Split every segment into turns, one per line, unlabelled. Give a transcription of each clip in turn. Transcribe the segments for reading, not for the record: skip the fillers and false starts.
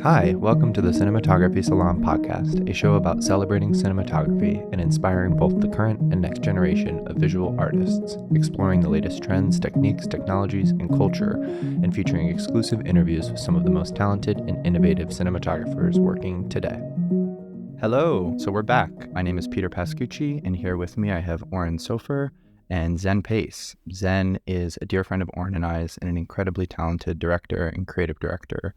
Hi, welcome to the Cinematography Salon podcast, a show about celebrating cinematography and inspiring both the current and next generation of visual artists, exploring the latest trends, techniques, technologies, and culture, and featuring exclusive interviews with some of the most talented and innovative cinematographers working today. Hello, so we're back. My name is Peter Pascucci, and here with me I have Oren Soffer and Zen Pace. Zen is a dear friend of Oren and I's and an incredibly talented director and creative director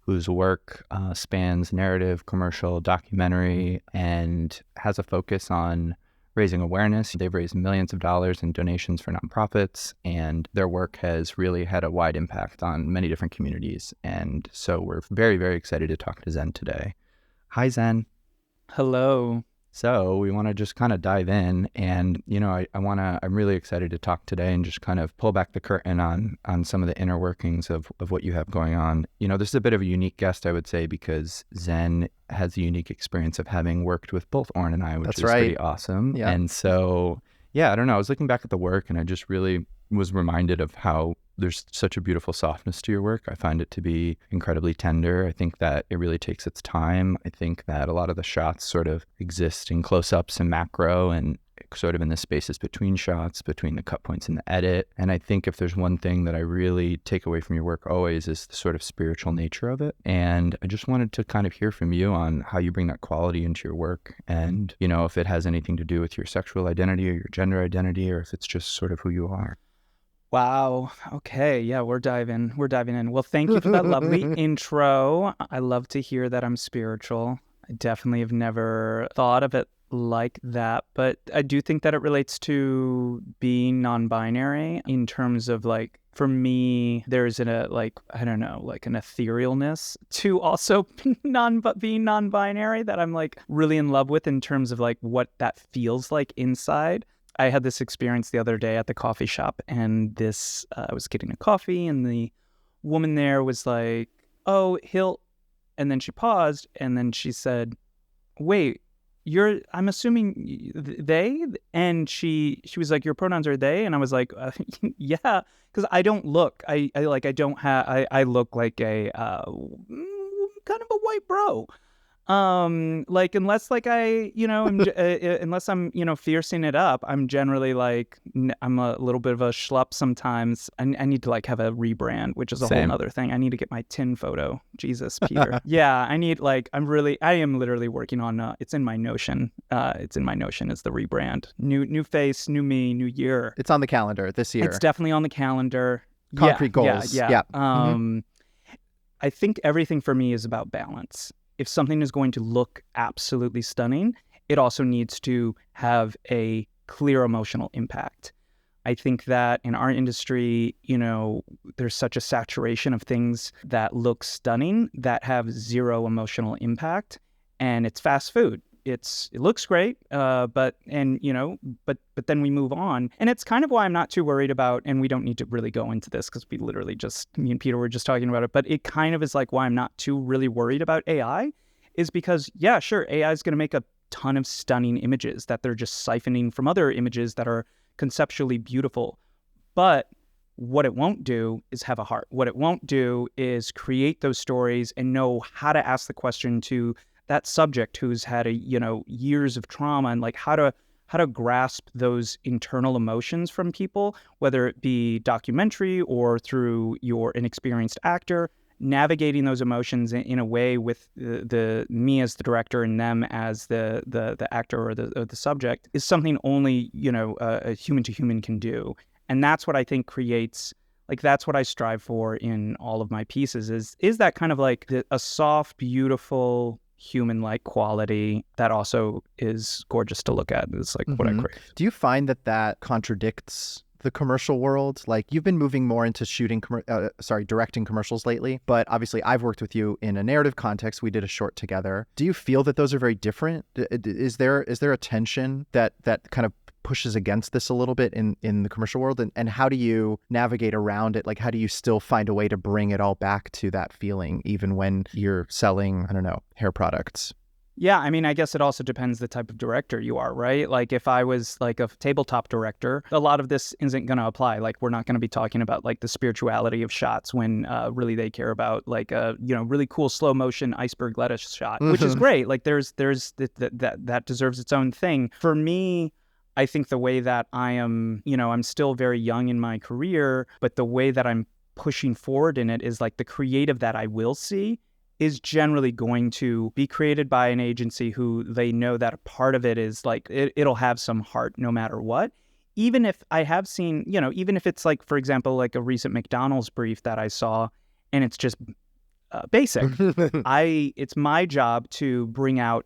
whose work spans narrative, commercial, documentary, and has a focus on raising awareness. They've raised millions of dollars in donations for nonprofits, and their work has really had a wide impact on many different communities. And so we're very, very excited to talk to Zen today. Hi, Zen.
Hello.
So we want to just kind of dive in, and I'm really excited to talk today and just kind of pull back the curtain on some of the inner workings of what you have going on. This is a bit of a unique guest, I would say, because Zen has the unique experience of having worked with both Oren and I, which
That's
is
right.
pretty awesome.
Yeah.
And so, I don't know, I was looking back at the work and I just really was reminded of how there's such a beautiful softness to your work. I find it to be incredibly tender. I think that it really takes its time. I think that a lot of the shots sort of exist in close-ups and macro and sort of in the spaces between shots, between the cut points and the edit. And I think if there's one thing that I really take away from your work always is the sort of spiritual nature of it. And I just wanted to kind of hear from you on how you bring that quality into your work and, if it has anything to do with your sexual identity or your gender identity, or if it's just sort of who you are.
Wow. Okay. Yeah, we're diving in. Well, thank you for that lovely intro. I love to hear that I'm spiritual. I definitely have never thought of it like that, but I do think that it relates to being non-binary in terms of for me, there's an etherealness to also being non-binary that I'm really in love with in terms of what that feels like inside. I had this experience the other day at the coffee shop, and I was getting a coffee, and the woman there was like, "Oh, and then she paused, and then she said, "Wait, I'm assuming they?" And she was like, "Your pronouns are they?" And I was like, "Yeah," because I don't look. I look like a kind of a white bro. Unless unless I'm, fiercing it up, I'm generally I'm a little bit of a schlup sometimes. I need to have a rebrand, which is a whole nother thing. I need to get my tin photo. Jesus, Peter. Yeah, I need I am literally working on, it's in my Notion. It's in my Notion is the rebrand. New face, new me, new year.
It's on the calendar this year.
It's definitely on the calendar.
Concrete goals.
Yeah. I think everything for me is about balance. If something is going to look absolutely stunning, it also needs to have a clear emotional impact. I think that in our industry, there's such a saturation of things that look stunning that have zero emotional impact, and it's fast food. It looks great, but then we move on. And it's kind of why I'm not too worried about, and we don't need to really go into this because we literally me and Peter were just talking about it, but it kind of is why I'm not too really worried about AI is because, yeah, sure, AI is going to make a ton of stunning images that they're just siphoning from other images that are conceptually beautiful. But what it won't do is have a heart. What it won't do is create those stories and know how to ask the question to that subject who's had years of trauma and how to grasp those internal emotions from people, whether it be documentary or through your inexperienced actor, navigating those emotions in a way with the me as the director and them as the actor or the subject is something only a human to human can do. And that's what I think creates that's what I strive for in all of my pieces is that kind of a soft, beautiful, human-like quality that also is gorgeous to look at. It's what I crave.
Do you find that contradicts the commercial world? You've been moving more into directing commercials lately, but obviously I've worked with you in a narrative context. We did a short together. Do you feel that those are very different? Is there a tension that kind of pushes against this a little bit in the commercial world? And how do you navigate around it? How do you still find a way to bring it all back to that feeling, even when you're selling, I don't know, hair products?
Yeah, I mean, I guess it also depends the type of director you are, right? Like if I was like a tabletop director, a lot of this isn't going to apply. Like we're not going to be talking about like the spirituality of shots when really they care about like a, really cool slow motion iceberg lettuce shot, which is great. Like there's that deserves its own thing. For me, I think the way that I am, I'm still very young in my career, but the way that I'm pushing forward in it is like the creative that I will see is generally going to be created by an agency who they know that a part of it is like, it'll have some heart no matter what. Even if I have seen, even if it's like, for example, like a recent McDonald's brief that I saw and it's just basic. It's my job to bring out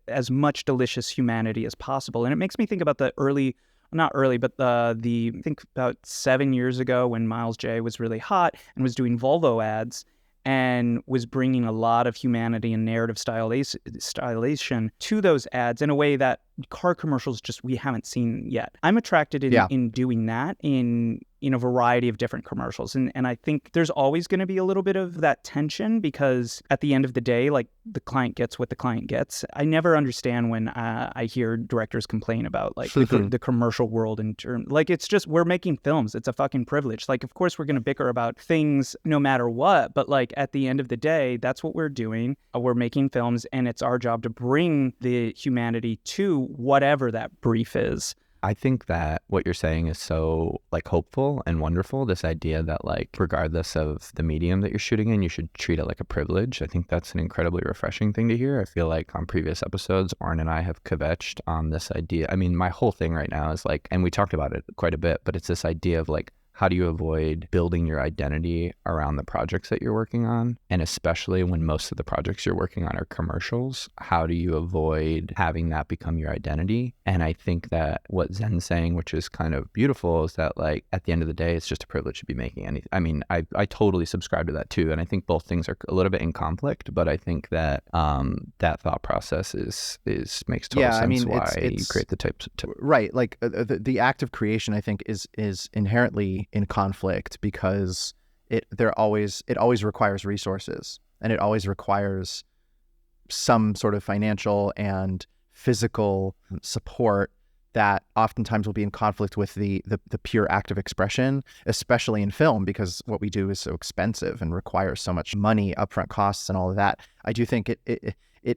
as much delicious humanity as possible. And it makes me think about not early, but I think about 7 years ago when Miles J was really hot and was doing Volvo ads and was bringing a lot of humanity and narrative stylization to those ads in a way that car commercials we haven't seen yet. I'm attracted in doing that in a variety of different commercials. And I think there's always going to be a little bit of that tension because at the end of the day, like the client gets what the client gets. I never understand when I hear directors complain about like the commercial world in terms, like it's just, we're making films. It's a fucking privilege. Like, of course we're going to bicker about things no matter what, but like at the end of the day, that's what we're doing. We're making films and it's our job to bring the humanity to whatever that brief is.
I think that what you're saying is so like hopeful and wonderful. This idea that like regardless of the medium that you're shooting in, you should treat it like a privilege. I think that's an incredibly refreshing thing to hear. I feel like on previous episodes, Oren and I have kvetched on this idea. I mean, my whole thing right now is like, and we talked about it quite a bit, but it's this idea of like, how do you avoid building your identity around the projects that you're working on? And especially when most of the projects you're working on are commercials, how do you avoid having that become your identity? And I think that what Zen's saying, which is kind of beautiful, is that like at the end of the day, it's just a privilege to be making anything. I mean, I totally subscribe to that too. And I think both things are a little bit in conflict, but I think that that thought process makes total sense why you create the types of
right. Like the act of creation, I think is inherently in conflict because it always requires resources and it always requires some sort of financial and physical support that oftentimes will be in conflict with the pure act of expression, especially in film, because what we do is so expensive and requires so much money, upfront costs and all of that. I do think it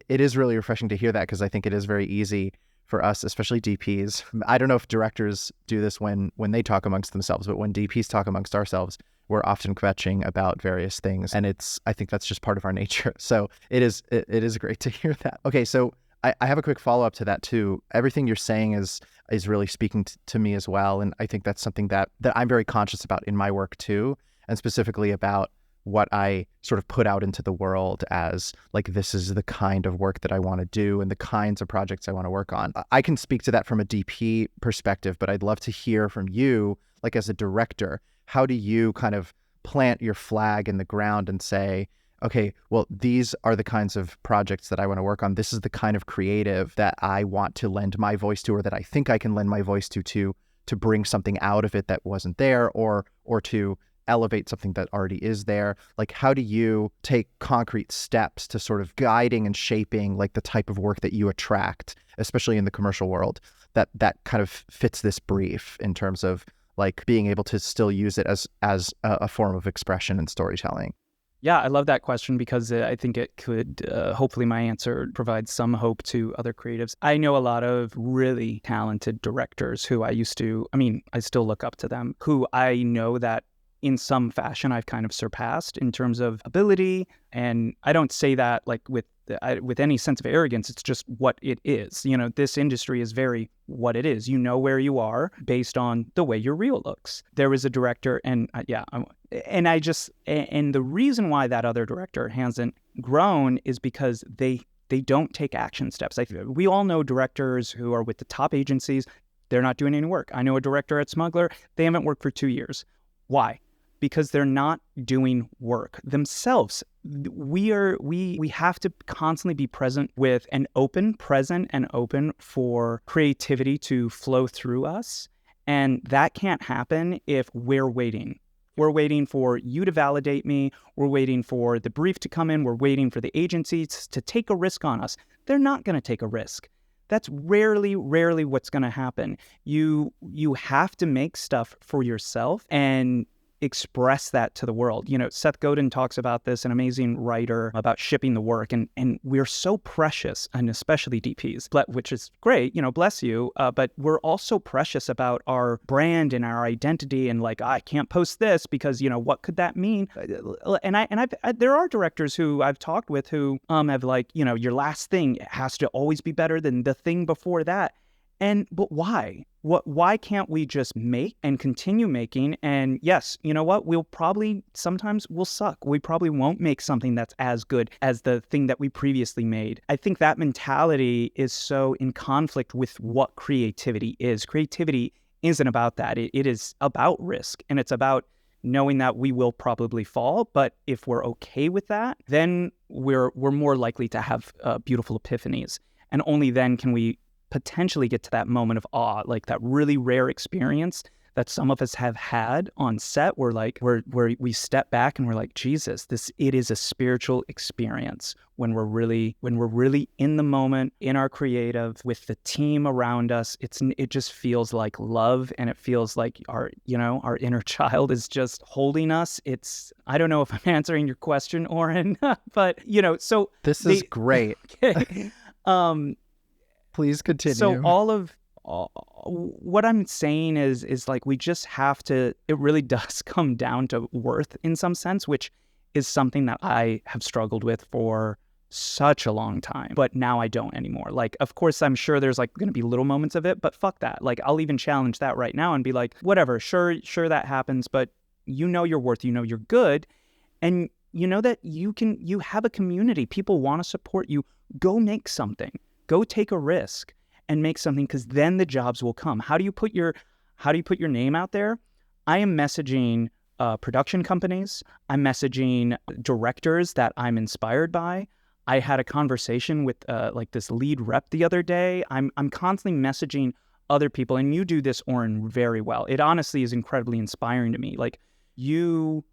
is really refreshing to hear that because I think it is very easy for us, especially DPs. I don't know if directors do this when they talk amongst themselves, but when DPs talk amongst ourselves, we're often kvetching about various things. And I think that's just part of our nature. So it is great to hear that. Okay, so I have a quick follow-up to that too. Everything you're saying is really speaking to me as well. And I think that's something that I'm very conscious about in my work too, and specifically about what I sort of put out into the world as like, this is the kind of work that I want to do and the kinds of projects I want to work on. I can speak to that from a DP perspective, but I'd love to hear from you, like as a director, how do you kind of plant your flag in the ground and say, okay, well, these are the kinds of projects that I want to work on. This is the kind of creative that I want to lend my voice to, or that I think I can lend my voice to bring something out of it that wasn't there, or to elevate something that already is there. Like, how do you take concrete steps to sort of guiding and shaping like the type of work that you attract, especially in the commercial world, that kind of fits this brief in terms of like being able to still use it as a form of expression and storytelling?
Yeah, I love that question because I think it could, hopefully my answer provides some hope to other creatives. I know a lot of really talented directors who I still look up to them, who I know that in some fashion I've kind of surpassed in terms of ability. And I don't say that like with any sense of arrogance. It's just what it is. This industry is very what it is. You know where you are based on the way your reel looks. There was a director and the reason why that other director hasn't grown is because they don't take action steps. We all know directors who are with the top agencies. They're not doing any work. I know a director at Smuggler. They haven't worked for 2 years. Why? Because they're not doing work themselves. We have to constantly be present and open for creativity to flow through us. And that can't happen if we're waiting We're waiting for you to validate me. We're waiting for the brief to come in. We're waiting for the agencies to take a risk on us. They're not going to take a risk. That's rarely what's going to happen. You have to make stuff for yourself and express that to the world. Seth Godin talks about this, an amazing writer, about shipping the work. And we're so precious, and especially DPs, which is great, bless you. But we're also precious about our brand and our identity. And like, I can't post this because, what could that mean? And there are directors who I've talked with who have like, your last thing has to always be better than the thing before that. But why? Why can't we just make and continue making? And yes, you know what? Sometimes we'll suck. We probably won't make something that's as good as the thing that we previously made. I think that mentality is so in conflict with what creativity is. Creativity isn't about that. It is about risk, and it's about knowing that we will probably fall. But if we're okay with that, then we're more likely to have beautiful epiphanies. And only then can we potentially get to that moment of awe, like that really rare experience that some of us have had on set where we step back and we're like, Jesus, it is a spiritual experience when we're really in the moment, in our creative, with the team around us. It just feels like love, and it feels like our inner child is just holding us. I don't know if I'm answering your question, Oren, but so
this is great.
Okay.
Please continue.
So what I'm saying is like, we just have to, it really does come down to worth in some sense, which is something that I have struggled with for such a long time, but now I don't anymore. Like, of course, I'm sure there's like going to be little moments of it, but fuck that. Like, I'll even challenge that right now and be like, whatever, sure that happens, but your worth, you're good. And that you have a community. People want to support you. Go make something. Go take a risk and make something, because then the jobs will come. How do you put your name out there? I am messaging production companies. I'm messaging directors that I'm inspired by. I had a conversation with like this lead rep the other day. I'm constantly messaging other people, and you do this, Oren, very well. It honestly is incredibly inspiring to me. Like you've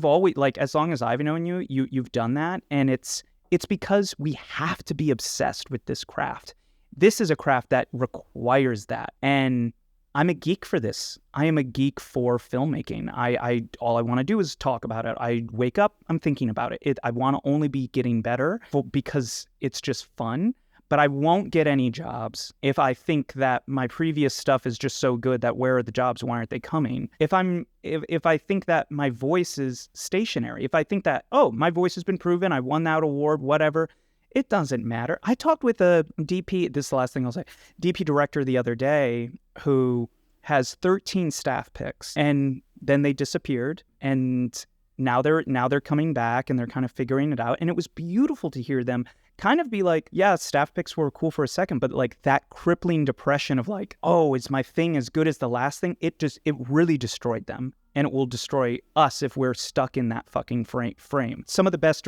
always, like, as long as I've known you, you've done that, and it's because we have to be obsessed with this craft. This is a craft that requires that. And I'm a geek for this. I am a geek for filmmaking. All I want to do is talk about it. I wake up, I'm thinking about it. I want to only be getting better because it's just fun. But I won't get any jobs if I think that my previous stuff is just so good that where are the jobs? Why aren't they coming? If I think that my voice is stationary, if I think that, oh, my voice has been proven, I won that award, whatever, it doesn't matter. I talked with a DP, this is the last thing I'll say, DP director the other day who has 13 staff picks, and then they disappeared, and now they're coming back and they're kind of figuring it out. And it was beautiful to hear them kind of be like, yeah, staff picks were cool for a second, but like that crippling depression of like, oh, is my thing as good as the last thing? It really destroyed them, and it will destroy us if we're stuck in that fucking frame. Some of the best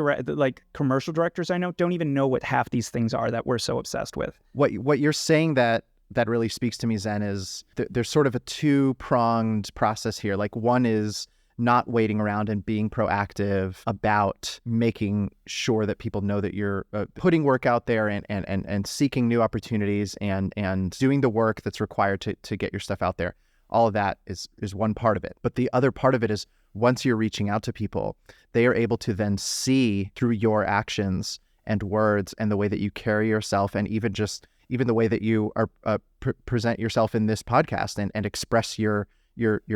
commercial directors I know don't even know what half these things are that we're so obsessed with.
What you're saying that really speaks to me, Zen, is there's sort of a two-pronged process here. Like, one is not waiting around and being proactive about making sure that people know that you're putting work out there and seeking new opportunities and doing the work that's required to get your stuff out there. All of that is one part of it. But the other part of it is, once you're reaching out to people, they are able to then see through your actions and words and the way that you carry yourself, and even the way that you are present yourself in this podcast and express your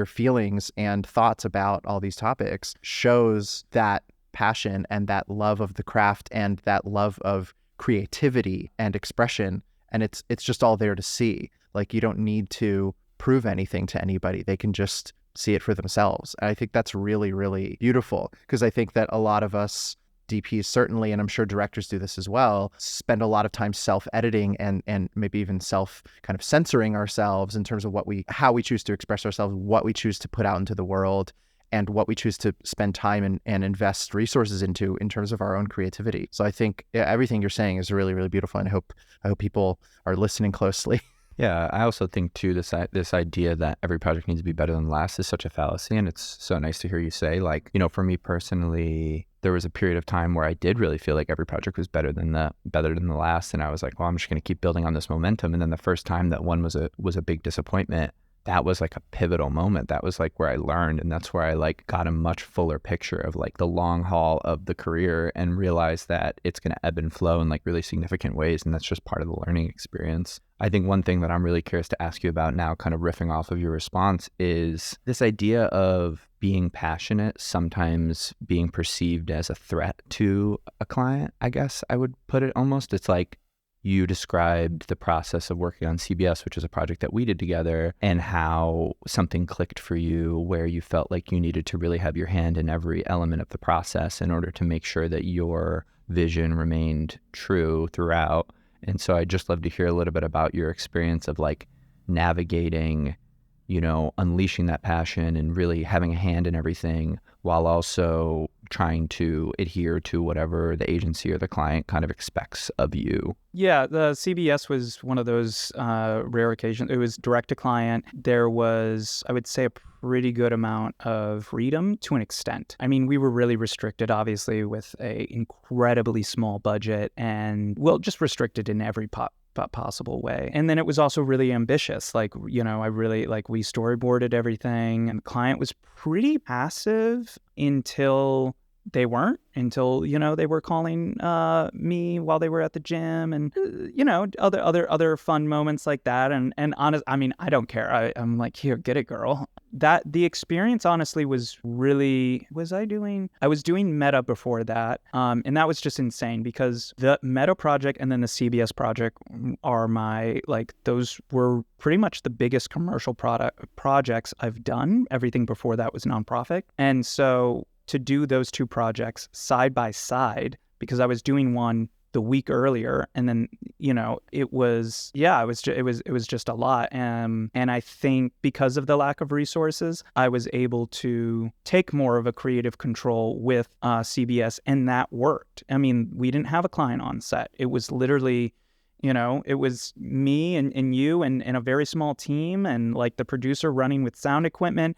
feelings and thoughts about all these topics, shows that passion and that love of the craft and that love of creativity and expression. And it's just all there to see. Like, you don't need to prove anything to anybody. They can just see it for themselves. And I think that's really, really beautiful, because I think that a lot of us DPs certainly, and I'm sure directors do this as well, spend a lot of time self-editing and maybe even kind of censoring ourselves in terms of how we choose to express ourselves, what we choose to put out into the world, and what we choose to spend time and invest resources into in terms of our own creativity. So I think everything you're saying is really, really beautiful, and I hope people are listening closely.
Yeah, I also think too this idea that every project needs to be better than the last is such a fallacy, and it's so nice to hear you say, like, for me personally, there was a period of time where I did really feel like every project was better than the last, and I was like, well, I'm just going to keep building on this momentum. And then the first time that one was a big disappointment, that was like a pivotal moment. That was like where I learned, and that's where I like got a much fuller picture of like the long haul of the career and realized that it's going to ebb and flow in like really significant ways, and that's just part of the learning experience. I think one thing that I'm really curious to ask you about now, kind of riffing off of your response, is this idea of being passionate sometimes being perceived as a threat to a client, I guess I would put it almost. It's like, you described the process of working on CBS, which is a project that we did together, and how something clicked for you where you felt like you needed to really have your hand in every element of the process in order to make sure that your vision remained true throughout. And so I'd just love to hear a little bit about your experience of like navigating, unleashing that passion and really having a hand in everything while also trying to adhere to whatever the agency or the client kind of expects of you.
Yeah, the CBS was one of those rare occasions. It was direct to client. There was, I would say, a pretty good amount of freedom to an extent. I mean, we were really restricted, obviously, with a incredibly small budget and, well, just restricted in every possible way. And then it was also really ambitious. Like, I really, like, we storyboarded everything, and the client was pretty passive until they weren't, until, they were calling me while they were at the gym, and, other fun moments like that. And honest, I mean, I don't care. I'm like, here, get it, girl. That the experience honestly was really, I was doing Meta before that. And that was just insane because the Meta project and then the CBS project are those were pretty much the biggest commercial projects I've done. Everything before that was nonprofit. And so to do those two projects side by side, because I was doing one the week earlier, and then it was just a lot, and I think because of the lack of resources, I was able to take more of a creative control with CBS, and that worked. I mean, we didn't have a client on set. It was literally, it was me and you and a very small team, and like the producer running with sound equipment,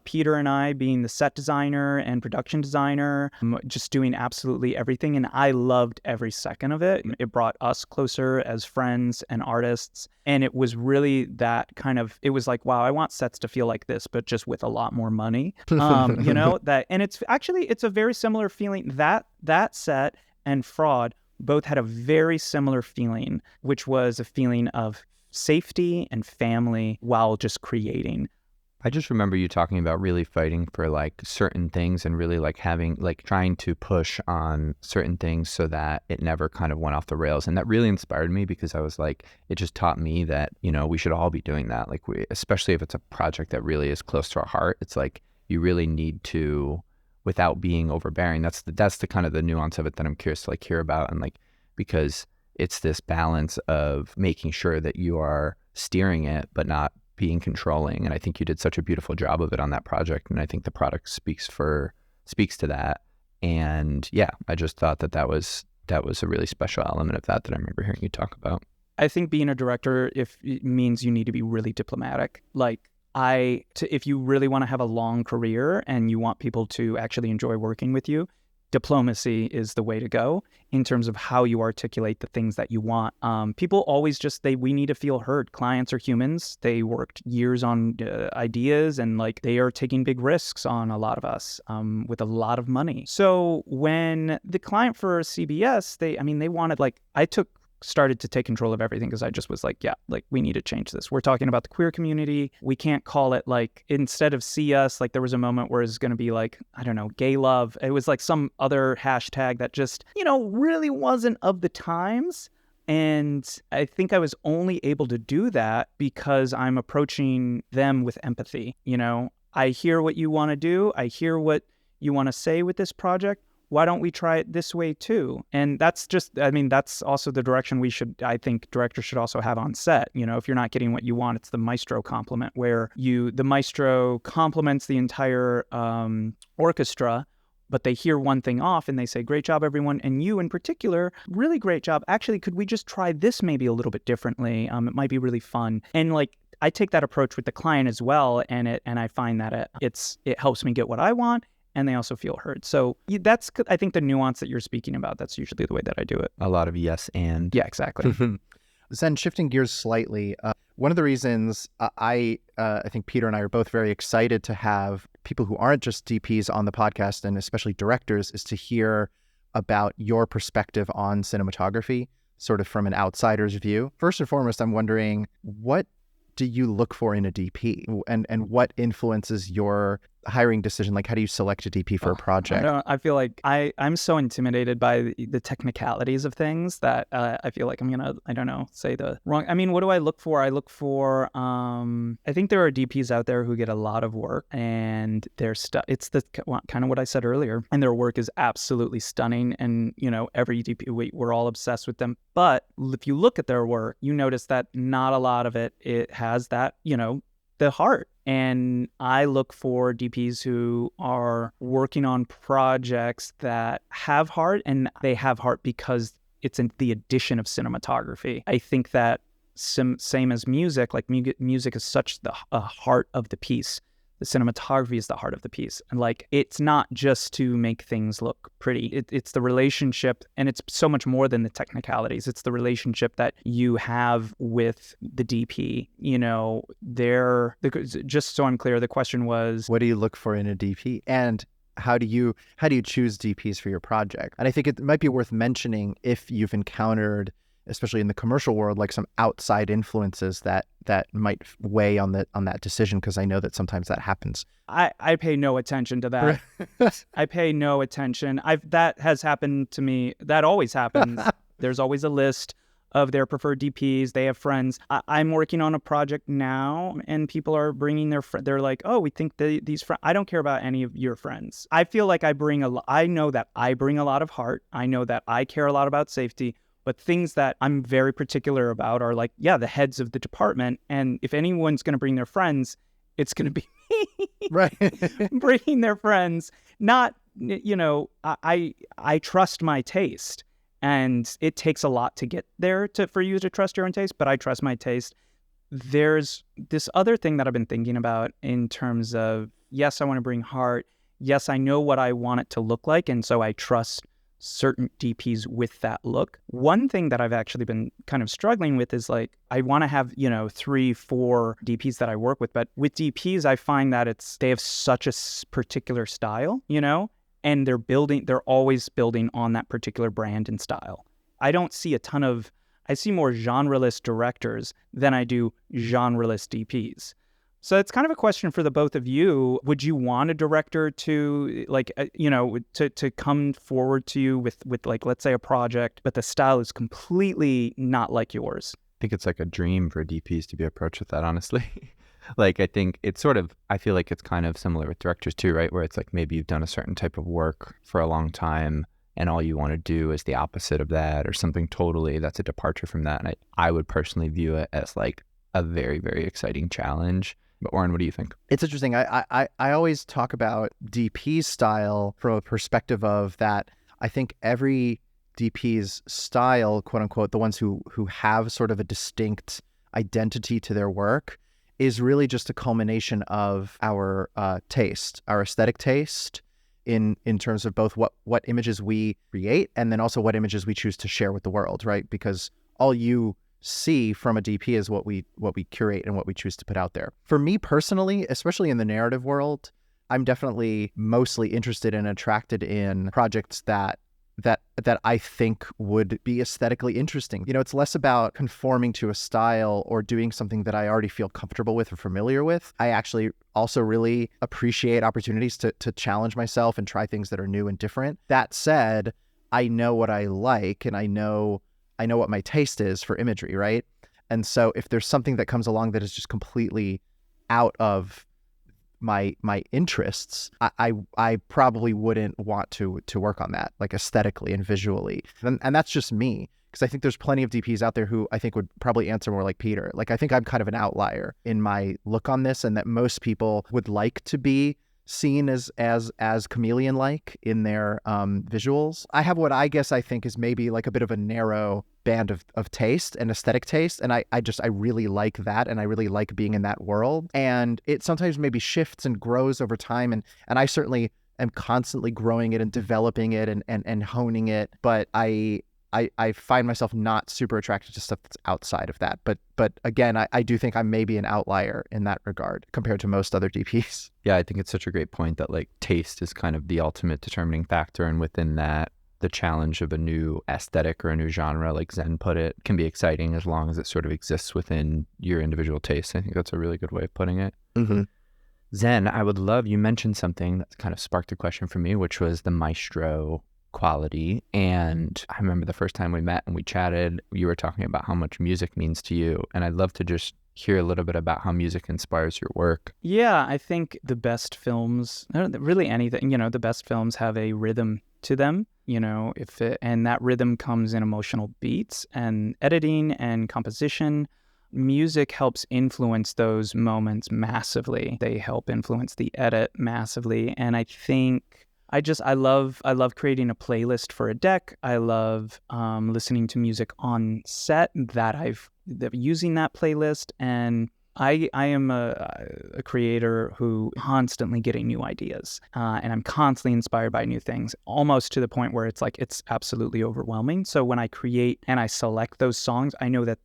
Peter and I being the set designer and production designer, just doing absolutely everything. And I loved every second of it. It brought us closer as friends and artists. And it was really that kind of, it was like, wow, I want sets to feel like this, but just with a lot more money. And it's a very similar feeling. That set and Fraud both had a very similar feeling, which was a feeling of safety and family while just creating.
I just remember you talking about really fighting for like certain things and really like having like trying to push on certain things so that it never kind of went off the rails. And that really inspired me because I was like, it just taught me that, we should all be doing that. Like especially if it's a project that really is close to our heart, it's like you really need to, without being overbearing. That's the kind of the nuance of it that I'm curious to like hear about. And like, because it's this balance of making sure that you are steering it, but not being controlling. And I think you did such a beautiful job of it on that project. And I think the product speaks to that. And yeah, I just thought that was a really special element of that I remember hearing you talk about.
I think being a director, if it means you need to be really diplomatic, if you really want to have a long career and you want people to actually enjoy working with you, diplomacy is the way to go in terms of how you articulate the things that you want. People always we need to feel heard. Clients are humans. They worked years on ideas, and like they are taking big risks on a lot of us with a lot of money. So when the client for CBS, they wanted, started to take control of everything because I just was like, yeah, like we need to change this. We're talking about the queer community. We can't call it like, instead of see us, like there was a moment where it's going to be like, I don't know, gay love. It was like some other hashtag that just, really wasn't of the times. And I think I was only able to do that because I'm approaching them with empathy. I hear what you want to do. I hear what you want to say with this project. Why don't we try it this way too? And that's also the direction I think directors should also have on set. If you're not getting what you want, it's the maestro compliment, where the maestro compliments the entire orchestra but they hear one thing off and they say, great job, everyone. And you in particular, really great job. Actually, could we just try this maybe a little bit differently? It might be really fun. And like, I take that approach with the client as well. And I find that it helps me get what I want. And they also feel heard. So that's, I think, the nuance that you're speaking about. That's usually the way that I do it.
A lot of yes and.
Yeah, exactly.
Zen, shifting gears slightly, one of the reasons I think Peter and I are both very excited to have people who aren't just DPs on the podcast, and especially directors, is to hear about your perspective on cinematography, sort of from an outsider's view. First and foremost, I'm wondering, what do you look for in a DP, and what influences your hiring decision? Like, how do you select a DP for a project?
I feel like I'm so intimidated by the technicalities of things that I feel like I'm gonna, I don't know, say the wrong. I mean, what do I look for? I look for, I think there are DPs out there who get a lot of work, and their stuff, it's the kind of what I said earlier, and their work is absolutely stunning. And, you know, every DP, we're all obsessed with them. But if you look at their work, you notice that not a lot of it has that, you know, the heart. And I look for DPs who are working on projects that have heart, and they have heart because it's in the addition of cinematography. I think that same as music, like music is such a heart of the piece. The cinematography is the heart of the piece. And like, it's not just to make things look pretty. It's the relationship, and it's so much more than the technicalities. It's the relationship that you have with the DP. You know, just so I'm clear, the question was,
what do you look for in a DP? And how do you choose DPs for your project? And I think it might be worth mentioning, if you've encountered, especially in the commercial world, like some outside influences that might weigh on that decision, because I know that sometimes that happens.
I pay no attention to that. I pay no attention. That has happened to me. That always happens. There's always a list of their preferred DPs. They have friends. I'm working on a project now, and people are bringing their friends. They're like, oh, we think these friends. I don't care about any of your friends. I feel like I know that I bring a lot of heart. I know that I care a lot about safety. But things that I'm very particular about are like, yeah, the heads of the department. And if anyone's going to bring their friends, it's going to be me.
Right.
Bringing their friends. Not, you know, I trust my taste. And it takes a lot to get there for you to trust your own taste, but I trust my taste. There's this other thing that I've been thinking about in terms of, yes, I want to bring heart. Yes, I know what I want it to look like. And so I trust certain DPs with that look. One thing that I've actually been kind of struggling with is like, I want to have, you know, 3-4 DPs that I work with, but with DPs, I find that they have such a particular style, you know, and they're always building on that particular brand and style. I see more genre-less directors than I do genre-less DPs. So it's kind of a question for the both of you. Would you want a director to to come forward to you with like, let's say, a project, but the style is completely not like yours?
I think it's like a dream for DPs to be approached with that, honestly. Like, I think it's I feel like it's kind of similar with directors too, right? Where it's like, maybe you've done a certain type of work for a long time, and all you want to do is the opposite of that, or something totally that's a departure from that. And I would personally view it as like a very, very exciting challenge. But Oren, what do you think?
It's interesting. I always talk about DP's style from a perspective of that. I think every DP's style, quote unquote, the ones who have sort of a distinct identity to their work, is really just a culmination of our taste, our aesthetic taste, in terms of both what images we create, and then also what images we choose to share with the world, right? Because all you see from a DP is what we curate and what we choose to put out there. For me personally, especially in the narrative world, I'm definitely mostly interested and attracted in projects that I think would be aesthetically interesting. You know, it's less about conforming to a style or doing something that I already feel comfortable with or familiar with. I actually also really appreciate opportunities to challenge myself and try things that are new and different. That said, I know what I like, and I know what my taste is for imagery, right? And so if there's something that comes along that is just completely out of my interests, I probably wouldn't want to work on that, like aesthetically and visually. And that's just me, because I think there's plenty of DPs out there who I think would probably answer more like Peter. Like, I think I'm kind of an outlier in my look on this, and that most people would like to be seen as chameleon-like in their visuals. I have what I guess I think is maybe like a bit of a narrow band of taste and aesthetic taste, and I really like that, and I really like being in that world. And it sometimes maybe shifts and grows over time, and I certainly am constantly growing it and developing it and honing it. But I find myself not super attracted to stuff that's outside of that. But again, I do think I'm maybe an outlier in that regard compared to most other DPs.
Yeah, I think it's such a great point that like taste is kind of the ultimate determining factor. And within that, the challenge of a new aesthetic or a new genre, like Zen put it, can be exciting as long as it sort of exists within your individual taste. I think that's a really good way of putting it.
Mm-hmm.
Zen, I would love, you mentioned something that kind of sparked a question for me, which was the maestro quality. And I remember the first time we met and we chatted, you were talking about how much music means to you. And I'd love to just hear a little bit about how music inspires your work.
Yeah, I think the best films, really anything, the best films have a rhythm to them, and that rhythm comes in emotional beats and editing and composition. Music helps influence those moments massively. They help influence the edit massively. And I think I love creating a playlist for a deck. I love listening to music on set using that playlist. And I am a creator who constantly getting new ideas, and I'm constantly inspired by new things, almost to the point where it's like it's absolutely overwhelming. So when I create and I select those songs, I know that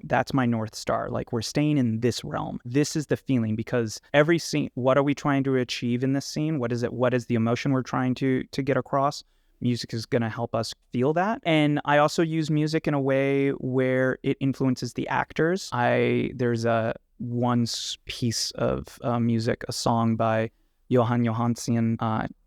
that's my North Star. Like, we're staying in this realm. This is the feeling, because every scene, what are we trying to achieve in this scene? What is it? What is the emotion we're trying to get across? Music is going to help us feel that. And I also use music in a way where it influences the actors. There's one piece of music, a song by Johan Johansson.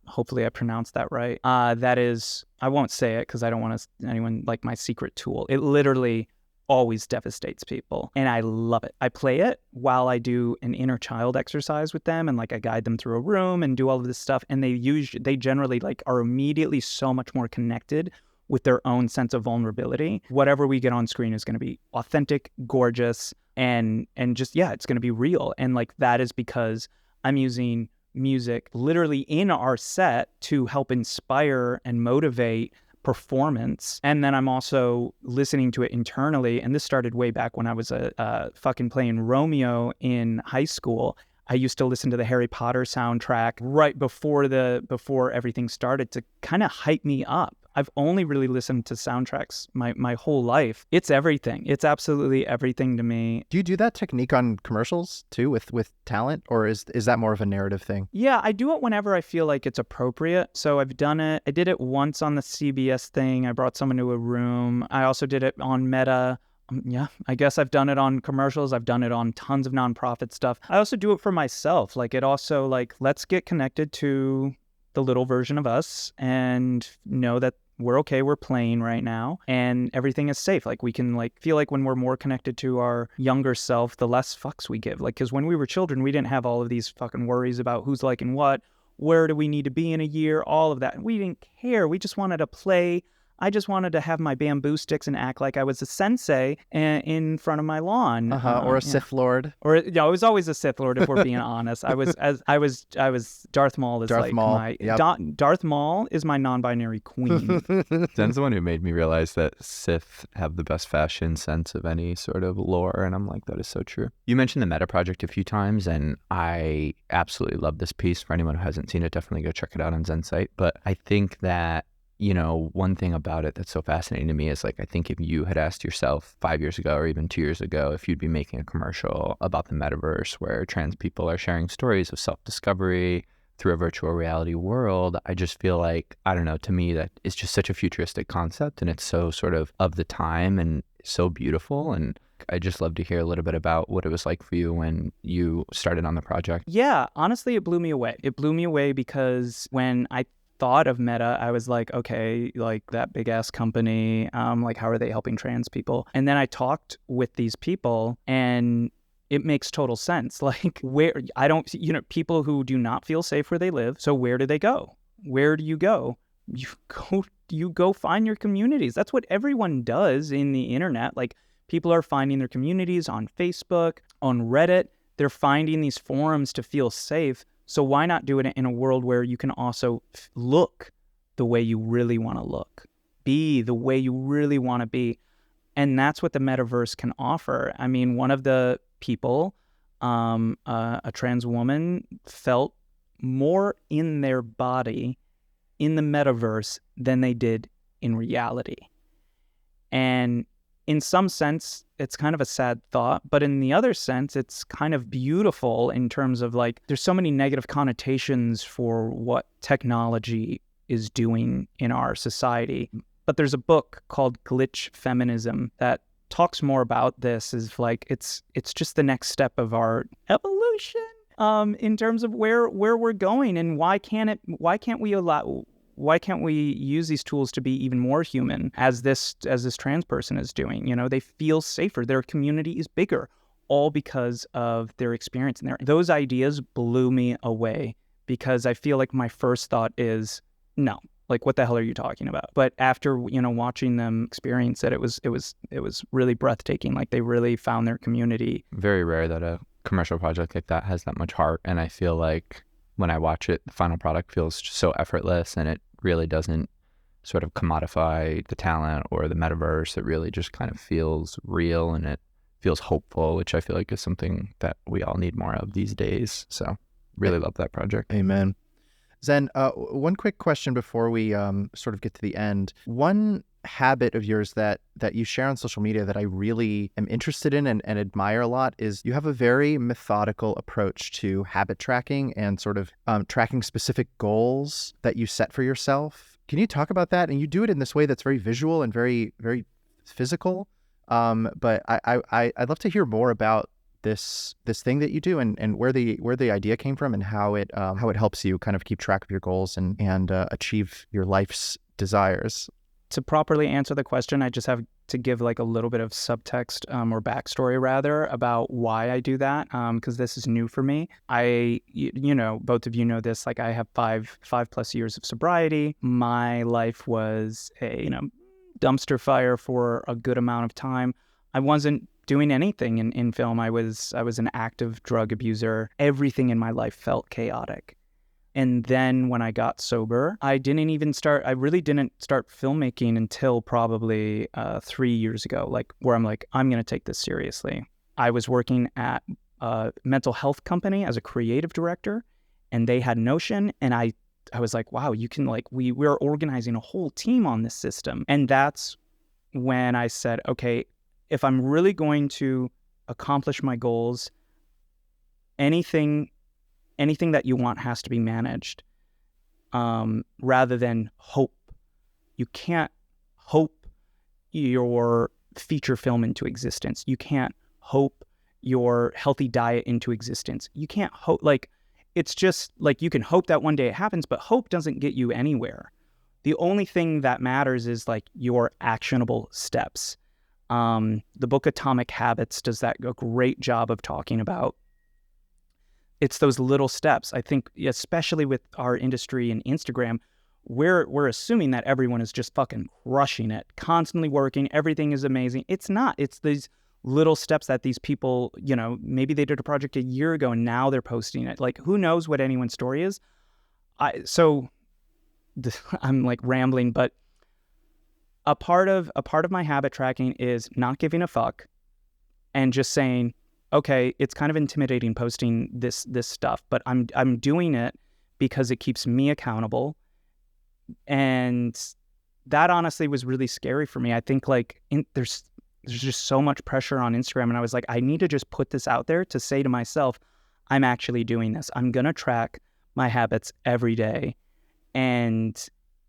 Hopefully I pronounced that right. That is, I won't say it because I don't want anyone like my secret tool. It literally always devastates people, and I love it. I play it while I do an inner child exercise with them, and like I guide them through a room and do all of this stuff, and they generally like are immediately so much more connected with their own sense of vulnerability. Whatever we get on screen is going to be authentic, gorgeous, and just, yeah, it's going to be real. And like that is because I'm using music literally in our set to help inspire and motivate performance. And then I'm also listening to it internally. And this started way back when I was fucking playing Romeo in high school. I used to listen to the Harry Potter soundtrack right before everything started to kind of hype me up. I've only really listened to soundtracks my whole life. It's everything. It's absolutely everything to me.
Do you do that technique on commercials too with talent, or is that more of a narrative thing?
Yeah, I do it whenever I feel like it's appropriate. So I've done it. I did it once on the CBS thing. I brought someone to a room. I also did it on Meta. Yeah, I guess I've done it on commercials. I've done it on tons of nonprofit stuff. I also do it for myself. Like, it also, like, let's get connected to the little version of us and know that we're okay, we're playing right now, and everything is safe. Like, we can like feel like when we're more connected to our younger self, the less fucks we give. Like, because when we were children, we didn't have all of these fucking worries about who's liking what, where do we need to be in a year, all of that. We didn't care. We just wanted to play. I just wanted to have my bamboo sticks and act like I was a sensei in front of my lawn,
or a Sith Lord,
or I was always a Sith Lord. If we're being honest, I was Darth Maul is
Darth
like
Maul.
my
Yep.
Darth Maul is my non-binary queen.
Zen's the one who made me realize that Sith have the best fashion sense of any sort of lore, and I'm like, that is so true. You mentioned the Meta Project a few times, and I absolutely love this piece. For anyone who hasn't seen it, definitely go check it out on Zen's site. But I think that, one thing about it that's so fascinating to me is, like, I think if you had asked yourself 5 years ago or even 2 years ago if you'd be making a commercial about the metaverse where trans people are sharing stories of self-discovery through a virtual reality world, I just feel like, I don't know, to me that it's just such a futuristic concept, and it's so sort of the time and so beautiful. And I just love to hear a little bit about what it was like for you when you started on the project.
Yeah, honestly, it blew me away. It blew me away because when I thought of Meta, I was like, okay, like that big ass company, like how are they helping trans people? And then I talked with these people, and it makes total sense. Like, people who do not feel safe where they live. So where do they go? Where do you go? You go find your communities. That's what everyone does in the internet. Like, people are finding their communities on Facebook, on Reddit. They're finding these forums to feel safe. So why not do it in a world where you can also look the way you really want to look, be the way you really want to be? And that's what the metaverse can offer. I mean, one of the people, a trans woman, felt more in their body in the metaverse than they did in reality. And in some sense, it's kind of a sad thought, but in the other sense, it's kind of beautiful in terms of like, there's so many negative connotations for what technology is doing in our society. But there's a book called Glitch Feminism that talks more about this. Is like it's just the next step of our evolution in terms of where we're going, and why can't we use these tools to be even more human, as this trans person is doing? You know, they feel safer, their community is bigger, all because of their experience in there. Those ideas blew me away, because I feel like my first thought is no. Like, what the hell are you talking about? But after, watching them experience it, it was really breathtaking. Like, they really found their community.
Very rare that a commercial project like that has that much heart. And I feel like when I watch it, the final product feels so effortless, and it really doesn't sort of commodify the talent or the metaverse. It really just kind of feels real, and it feels hopeful, which I feel like is something that we all need more of these days. So really love that project.
Amen. Zen, one quick question before we sort of get to the end. One habit of yours that you share on social media that I really am interested in and admire a lot is you have a very methodical approach to habit tracking and sort of tracking specific goals that you set for yourself. Can you talk about that? And you do it in this way that's very visual and very, very physical. But I'd love to hear more about this thing that you do, and where the idea came from, and how it helps you kind of keep track of your goals and achieve your life's desires.
To properly answer the question, I just have to give like a little bit of subtext or backstory rather about why I do that, because this is new for me. Both of you know this, like I have five plus years of sobriety. My life was a dumpster fire for a good amount of time. I wasn't doing anything in film. I was an active drug abuser. Everything in my life felt chaotic. And then when I got sober, I really didn't start filmmaking until probably 3 years ago, like where I'm like, I'm going to take this seriously. I was working at a mental health company as a creative director, and they had Notion, and I was like, wow, you can we're organizing a whole team on this system. And that's when I said, okay, if I'm really going to accomplish my goals, anything that you want has to be managed, rather than hope. You can't hope your feature film into existence. You can't hope your healthy diet into existence. You can't hope, it's just like you can hope that one day it happens, but hope doesn't get you anywhere. The only thing that matters is like your actionable steps. The book Atomic Habits does a great job of talking about. It's those little steps. I think, especially with our industry and Instagram, we're assuming that everyone is just fucking crushing it, constantly working, everything is amazing. It's not. It's these little steps that these people, maybe they did a project a year ago and now they're posting it. Like, who knows what anyone's story is? I'm like rambling, but a part of my habit tracking is not giving a fuck and just saying, okay, it's kind of intimidating posting this stuff, but I'm doing it because it keeps me accountable. And that honestly was really scary for me. I think there's just so much pressure on Instagram, and I was like, I need to just put this out there to say to myself, I'm actually doing this. I'm gonna track my habits every day. And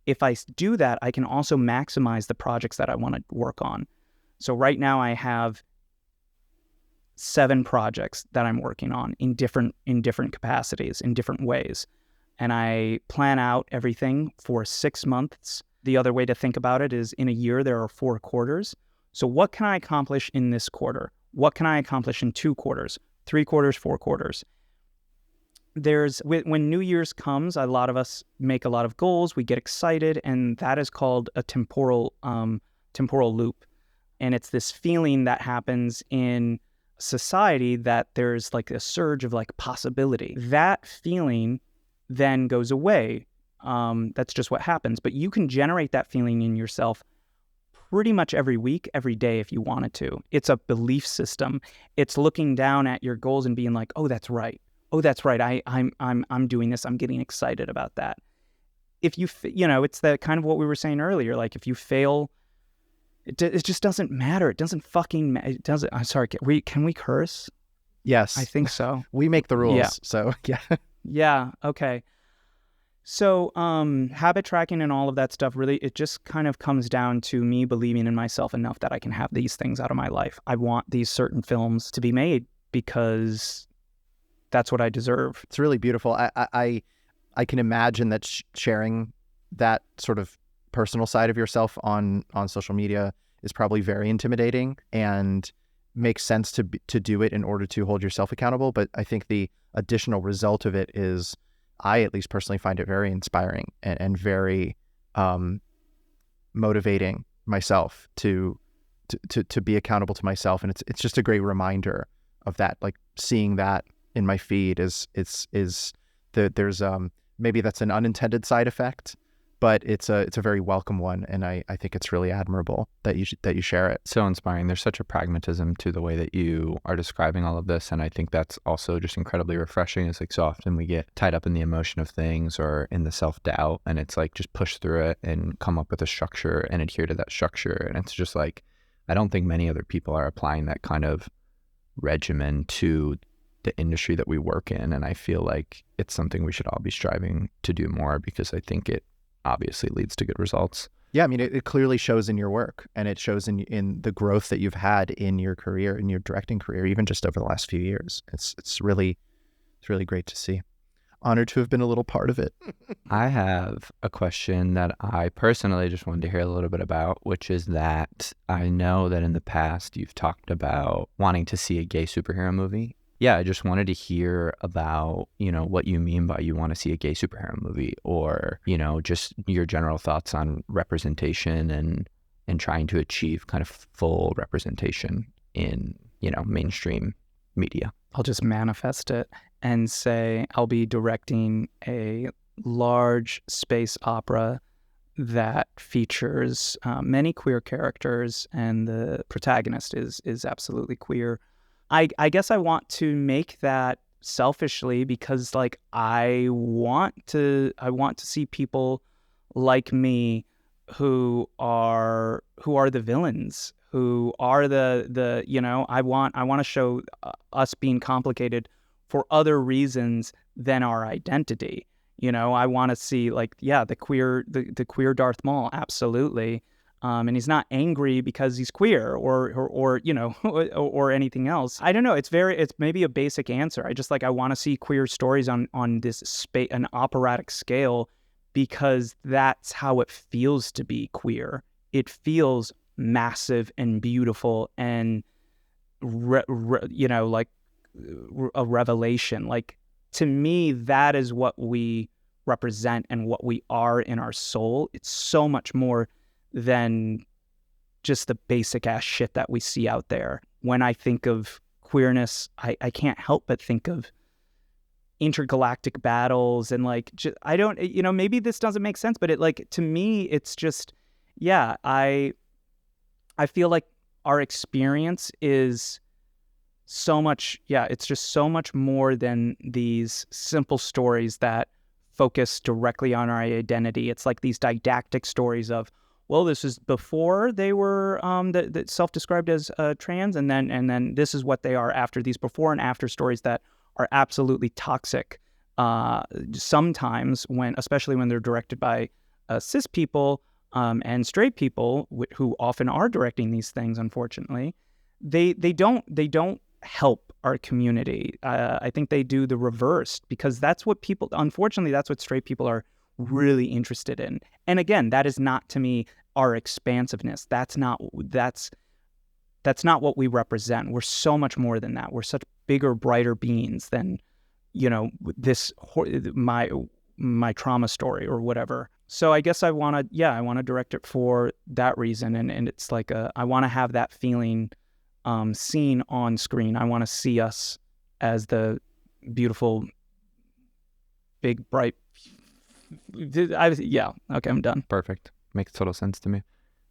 if I do that, I can also maximize the projects that I want to work on. So right now I have 7 projects that I'm working on in different capacities, in different ways. And I plan out everything for 6 months. The other way to think about it is in a year, there are 4 quarters. So what can I accomplish in this quarter? What can I accomplish in 2 quarters, 3 quarters, 4 quarters? When New Year's comes, a lot of us make a lot of goals, we get excited, and that is called a temporal loop. And it's this feeling that happens in society that there's like a surge of like possibility. That feeling then goes away. That's just what happens. But you can generate that feeling in yourself pretty much every week, every day if you wanted to. It's a belief system. It's looking down at your goals and being like, oh, that's right. Oh, that's right. I'm doing this. I'm getting excited about that. If you, it's the kind of what we were saying earlier. Like if you fail, it just doesn't matter. It doesn't fucking matter. It doesn't. I'm sorry. Can we curse?
Yes.
I think so.
We make the rules.
Yeah.
So yeah.
Yeah. Okay. So habit tracking and all of that stuff, really, it just kind of comes down to me believing in myself enough that I can have these things out of my life. I want these certain films to be made because that's what I deserve.
It's really beautiful. I can imagine that sharing that sort of personal side of yourself on social media is probably very intimidating and makes sense to do it in order to hold yourself accountable. But I think the additional result of it is, I at least personally find it very inspiring and very motivating myself to be accountable to myself. And it's just a great reminder of that. Like seeing that in my feed is there's maybe that's an unintended side effect, but it's a very welcome one, and I think it's really admirable that you share it.
So inspiring. There's such a pragmatism to the way that you are describing all of this, and I think that's also just incredibly refreshing. It's like so often we get tied up in the emotion of things or in the self-doubt, and it's like just push through it and come up with a structure and adhere to that structure. And it's just like, I don't think many other people are applying that kind of regimen to the industry that we work in, and I feel like it's something we should all be striving to do more, because I think it obviously leads to good results.
Yeah, I mean, it clearly shows in your work, and it shows in the growth that you've had in your career, in your directing career, even just over the last few years. It's really great to see. Honored to have been a little part of it.
I have a question that I personally just wanted to hear a little bit about, which is that I know that in the past you've talked about wanting to see a gay superhero movie. Yeah, I just wanted to hear about, what you mean by you want to see a gay superhero movie, or, just your general thoughts on representation and trying to achieve kind of full representation in, mainstream media.
I'll just manifest it and say I'll be directing a large space opera that features many queer characters, and the protagonist is absolutely queer. I guess I want to make that selfishly because like I want to see people like me who are the villains, who are the I want to show us being complicated for other reasons than our identity. I want to see the queer Darth Maul, absolutely. And he's not angry because he's queer or or anything else. I don't know. It's maybe a basic answer. I want to see queer stories on this an operatic scale, because that's how it feels to be queer. It feels massive and beautiful and like a revelation. Like, to me, that is what we represent and what we are in our soul. It's so much more than just the basic ass shit that we see out there. When I think of queerness, I can't help but think of intergalactic battles and I don't, maybe this doesn't make sense, but to me, it's just, I feel like our experience is so much, it's just so much more than these simple stories that focus directly on our identity. It's like these didactic stories of, well, this is before they were self-described as trans, and then this is what they are after. These before and after stories that are absolutely toxic. Sometimes, especially when they're directed by cis people and straight people, who often are directing these things, unfortunately, they don't help our community. I think they do the reverse, because that's what straight people are really interested in. And again, that is not, to me, our expansiveness. That's not what we represent. We're so much more than that. We're such bigger, brighter beings than, this my trauma story or whatever. So I guess I want to direct it for that reason. And it's like I want to have that feeling seen on screen. I want to see us as the beautiful, big, bright. Okay, I'm done.
Perfect. Makes total sense to me.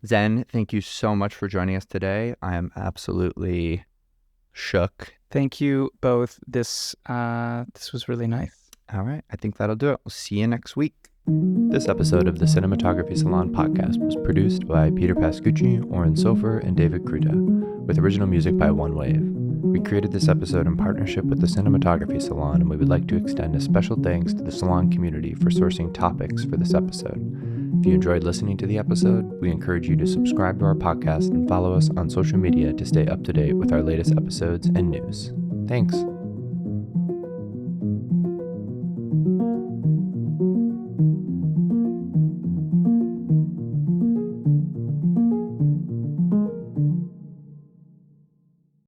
Zen, thank you so much for joining us today. I am absolutely shook.
Thank you both. This was really nice.
All right. I think that'll do it. We'll see you next week. This episode of the Cinematography Salon podcast was produced by Peter Pascucci, Oren Soffer, and David Kruta, with original music by One Wave. We created this episode in partnership with the Cinematography Salon, and we would like to extend a special thanks to the salon community for sourcing topics for this episode. If you enjoyed listening to the episode, we encourage you to subscribe to our podcast and follow us on social media to stay up to date with our latest episodes and news. Thanks.